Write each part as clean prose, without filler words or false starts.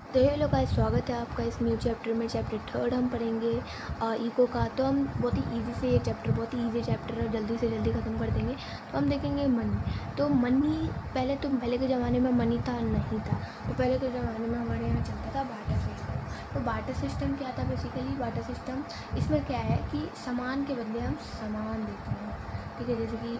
तो hello guys, स्वागत है आपका इस न्यू चैप्टर में। चैप्टर थर्ड हम पढ़ेंगे इको का। तो हम बहुत ही इजी से, ये चैप्टर बहुत ही इजी चैप्टर है, जल्दी से जल्दी ख़त्म कर देंगे। तो हम देखेंगे मनी। तो मनी पहले के ज़माने में मनी था नहीं था। तो पहले के ज़माने में हमारे यहाँ चलता था बार्टर सिस्टम। तो बार्टर सिस्टम क्या था? बेसिकली बार्टर सिस्टम इसमें क्या है कि सामान के बदले हम सामान देते हैं। ठीक है, जैसे कि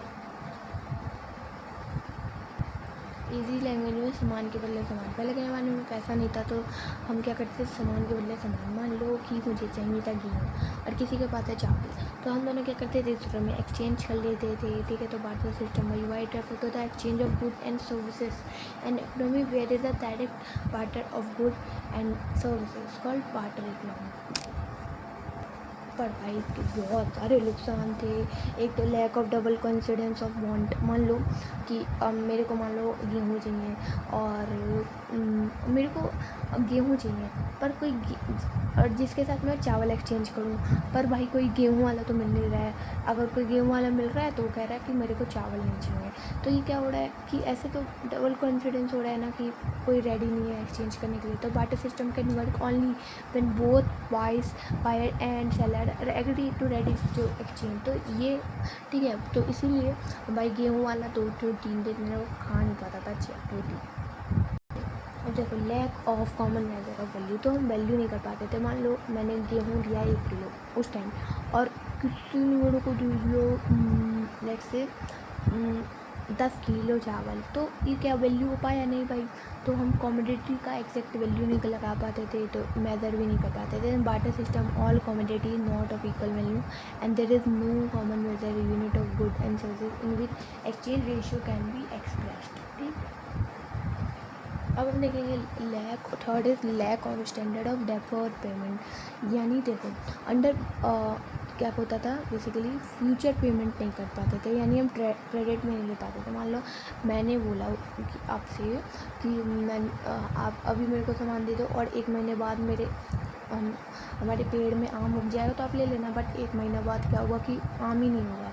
इजी लैंग्वेज में सामान के बदले सामान। पहले के ज़माने में पैसा नहीं था, तो हम क्या करते थे? सामान के बदले सामान। मान लो कि मुझे चाहिए था गेहूँ और किसी के पास है चावल, तो हम दोनों क्या करते थे? दूसरे में एक्सचेंज कर लेते थे। ठीक है, तो बार्टर सिस्टम में यूआई ट्रैफिक होता है exchange of good and services and economy where is the direct barter of good and services called barter economy. पर भाई इसके बहुत सारे नुकसान थे। एक तो lack of double confidence of want. मान लो कि मेरे को मान लो गेहूँ चाहिए और मेरे को गेहूँ चाहिए, पर और जिसके साथ मैं चावल एक्सचेंज करूँ, पर भाई कोई गेहूँ वाला तो मिल नहीं रहा है। अगर कोई गेहूँ वाला मिल रहा है तो वो कह रहा है कि मेरे को चावल नहीं चाहिए। तो ये क्या हो रहा है कि ऐसे तो डबल कॉन्फिडेंस हो रहा है ना, कि कोई रेडी नहीं है एक्सचेंज करने के लिए। तो barter system can work only when both buyer and seller agree to ready to exchange. तो ये ठीक है, तो इसीलिए भाई गेहूँ वाला 2 3 दिन में वो खा नहीं पाता था रोटी। अब देखो, lack of common measure of value, तो हम वैल्यू नहीं कर पाते थे। मान लो मैंने गेहूँ दिया 1 किलो उस टाइम, और किसी ने मेरे को दे दिया लेट से 10 किलो चावल। तो ये क्या वैल्यू हो पाया? नहीं भाई। तो हम कॉमोडिटी का एग्जैक्ट वैल्यू नहीं लगा पाते थे, तो मेज़र भी नहीं कर पाते थे। Barter system all commodity not of equal value and there is no common measure unit of good and services in which exchange ratio can be expressed. ठीक, अब हम देखेंगे third is lack of standard of deferred payment. यानी देखो, under क्या होता था basically, future payment नहीं कर पाते थे, यानी हम क्रेडिट में नहीं ले पाते थे। मान लो मैंने बोला कि आपसे कि आप अभी मेरे को सामान दे दो और 1 महीने बाद हमारे पेड़ में आम उग जाएगा तो आप ले लेना। बट 1 महीने बाद क्या होगा कि आम ही नहीं होगा,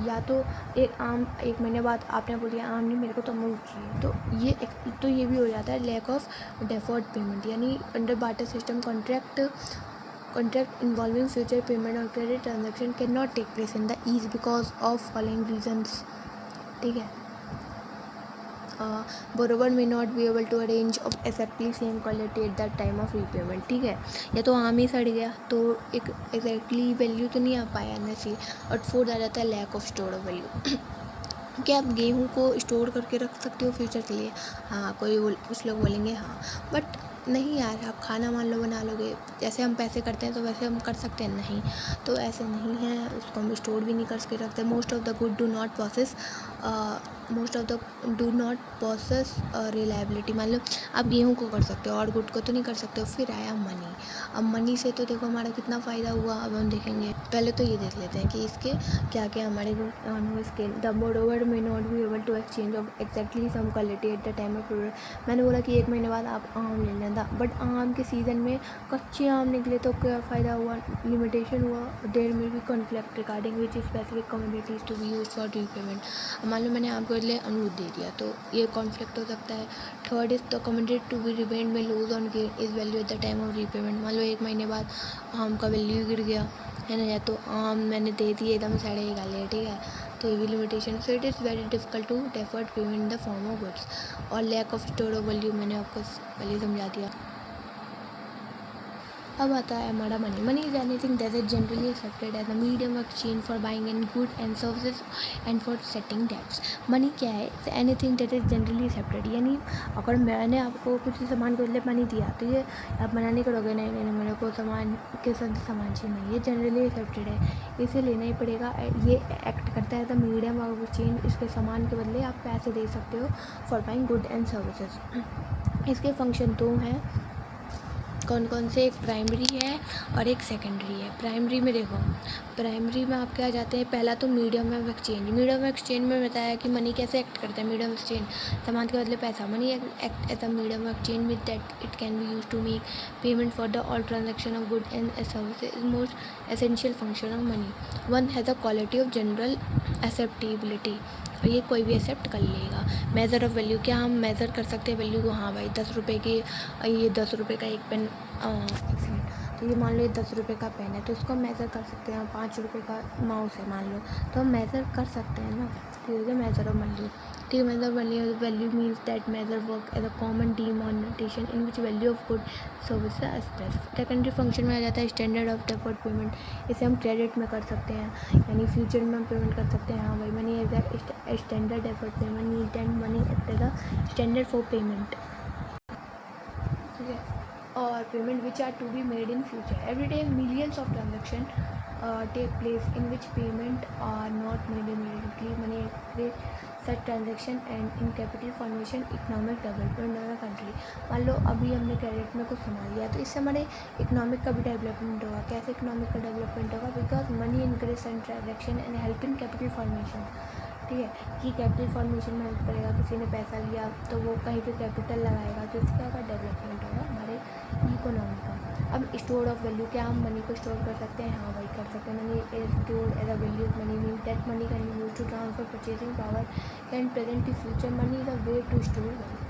या तो 1 महीने बाद आपने बोल दिया आम नहीं, मेरे को तो अमरूद चाहिए। तो ये भी हो जाता है लैक ऑफ डेफर्ड पेमेंट। यानी under barter system contract involving future payment और credit transaction can not take place in the ease because of following reasons. ठीक है, borrower may not be able to arrange of exactly same quality at that time of repayment। ठीक है, या तो आम ही सड़ गया तो एक एग्जैक्टली वैल्यू तो नहीं आ पाया ना सी। और फोर्थ आ जाता है lack of store of value. क्या आप गेहूँ को स्टोर करके रख सकते हो फ्यूचर के लिए? हाँ, कुछ लोग बोलेंगे हाँ, बट नहीं यार, आप खाना मान लो बना लोगे, जैसे हम पैसे करते हैं तो वैसे हम कर सकते हैं? नहीं, तो ऐसे नहीं है, उसको हम स्टोर भी नहीं करके रखते। Most of the good do not process reliability. मान लो आप गेहूँ को कर सकते हो और गुड को तो नहीं कर सकते हो। फिर आया मनी। अब मनी से तो देखो हमारा कितना फ़ायदा हुआ। अब हम देखेंगे, पहले तो ये देख लेते हैं कि इसके क्या क्या हमारे इसके द मोरोवर में not be able to exchange of exactly same quality at the time of product. मैंने बोला कि 1 महीने बाद आप आम ले लेना, बट आम के सीज़न में कच्चे आम निकले तो क्या फ़ायदा हुआ? लिमिटेशन हुआ। देयर में भी conflict regarding which specific commodities to be use for repayment. मान लो मैंने आपके बदले अमरूद दे दिया, तो ये कॉन्फ्लिक्ट हो सकता है। Third is the commodity to be repaid में lose on gain is value at the time of repayment. मान लो 1 महीने बाद आम का वैल्यू गिर गया है ना, या तो आम मैंने दे दिए एकदम सड़े गले। ठीक है, तो ये भी limitation. So it is very difficult to deferred payment in the form of goods. और lack of store of value मैंने आपको पहले समझा दिया। अब आता है हमारा money. Money is anything that is generally accepted as a medium of exchange for buying in good and services and for setting debts. Money क्या है? Anything that is generally accepted, यानी अगर मैंने आपको कुछ सामान के बदले मनी दिया तो ये आप मना नहीं करोगे, नहीं नहीं मेरे को सामान के साथ सामान चाहिए, नहीं, ये जनरली एक्सेप्टेड है, इसे लेना ही पड़ेगा। ये एक्ट करता है द मीडियम ऑफ एक्सचेंज। इसके सामान के बदले आप पैसे दे सकते हो for buying good and services. इसके फंक्शन 2 हैं। कौन कौन से? एक प्राइमरी है और एक सेकेंडरी है। प्राइमरी में देखो, प्राइमरी में आप क्या जाते हैं? पहला तो medium of exchange. Medium of exchange में बताया कि मनी कैसे एक्ट करता है। मीडियम एक्सचेंज, सामान के बदले पैसा। Money act as a medium of exchange with that it can be use to make payment for the all transaction of good and services is most essential function of money. One has a quality of general acceptability. और ये कोई भी accept कर लेगा। Measure of value, क्या हम measure कर सकते हैं वैल्यू को? हाँ भाई, 10 रुपये की, ये 10 रुपये का एक पेन, एक सेकंड, तो ये मान लो ये 10 रुपये का पेन है, तो उसको हम मेज़र कर सकते हैं। 5 रुपये का माउस है मान लो, तो हम मेज़र कर सकते हैं ना। ठीक है, मेज़र ऑफ वैल्यू। ठीक है, measure value means that measure work as a common denomination in which value of good service express. Secondary function में आ जाता है स्टैंडर्ड ऑफ डेफर्ड पेमेंट। इसे हम क्रेडिट में कर सकते हैं, यानी फ्यूचर में हम पेमेंट कर सकते हैं। हाँ भाई, money as a standard deferred payment need and money as a standard for payment. ठीक है, और payment which are to be made in future. Every day millions of transaction take place in which payment are not made immediately. Money create such transaction and in capital formation economic development of a country. मान लो अभी हमने credit में कुछ सामान लिया, तो इससे हमारे इकोनॉमिक का भी डेवलपमेंट होगा। कैसे इकोनॉमिक का डेवलपमेंट होगा? Because money increase and transaction and help in capital formation. ठीक है, कि कैपिटल फॉर्मेशन में हेल्प करेगा। किसी ने पैसा लिया तो वो कहीं पे कैपिटल लगाएगा, तो इसका का डेवलपमेंट होगा हमारे इकोनॉमी का। अब स्टोर ऑफ वैल्यू, क्या हम मनी को स्टोर कर सकते हैं? हाँ भाई, कर सकते हैं। Money is stored as a value of money mean that money can be use to transfer purchasing power can present to future. Money is a way to store value.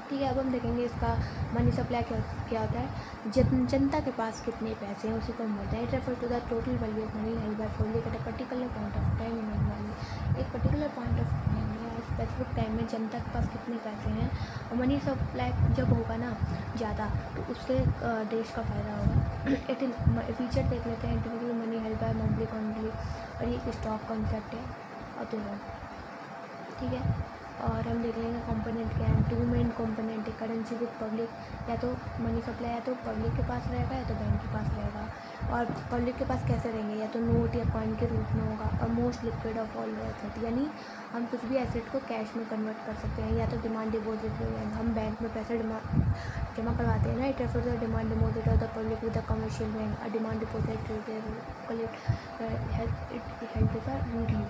ठीक है, अब हम देखेंगे इसका मनी सप्लाई क्या होता है। जनता के पास कितने पैसे हैं उसी को हम बोलते हैं। It refer to the total value of money held by public at a particular point of time in money. एक पर्टिकुलर पॉइंट ऑफ टाइम या स्पेसिफिक टाइम में जनता के पास कितने पैसे हैं। और मनी सप्लाई जब होगा ना ज़्यादा, तो उससे देश का फ़ायदा होगा। इट इज फीचर देख लेते हैं। Typical money held by public only, और ये स्टॉक कॉन्सेप्ट है और तो ठीक है। और हम देख लेंगे कंपोनेंट क्या है। टू मेन कंपोनेंट है करेंसी विद पब्लिक, या तो मनी सप्लाई या तो पब्लिक के पास रहेगा या तो बैंक के पास रहेगा। और पब्लिक के पास कैसे रहेंगे? या तो नोट या कॉइन के रूप में होगा। और most liquid of all asset, यानी हम कुछ भी एसेट को कैश में कन्वर्ट कर सकते हैं। या तो डिमांड डिपॉजिट में, हम बैंक में पैसे जमा करवाते हैं ना। It refer to demand deposit of the public with the commercial bank. A demand deposit help is रूटली।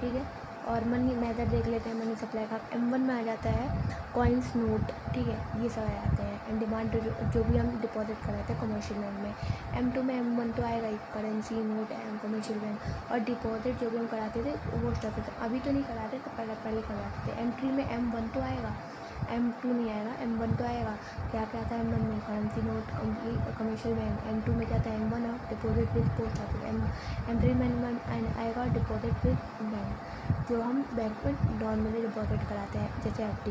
ठीक है, और मनी मेथड देख लेते हैं मनी सप्लाई का। M1 में आ जाता है कॉइन्स, नोट, ठीक है, ये सब आ जाते हैं। एंड डिमांड जो भी हम डिपॉजिट कराते हैं कमर्शियल बैंक में। M2 में M1 तो आएगा ही, currency, note and commercial bank. और डिपॉजिट जो भी हम कराते थे पोस्ट ऑफिस, अभी तो नहीं कराते, तो पहले करवाते थे। M3 में M1 तो आएगा, M2 नहीं आएगा, M1 तो आएगा। क्या क्या आता है M1 में? Currency, note, commercial bank. M2 में क्या आता है? M1 और deposit with post office. M3 में आएगा डिपॉजिट विद बैंक, जो हम बैंक में नॉर्मली डिपॉजिट कराते हैं, जैसे FD।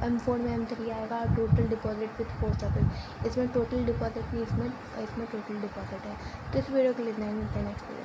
M4 में M3 आएगा total deposit with post office. इसमें टोटल डिपॉजिट नहीं, इसमें टोटल डिपॉजिट है। तो इस वीडियो के लिए इतना ही, मिलते हैं नेक्स्ट वीडियो।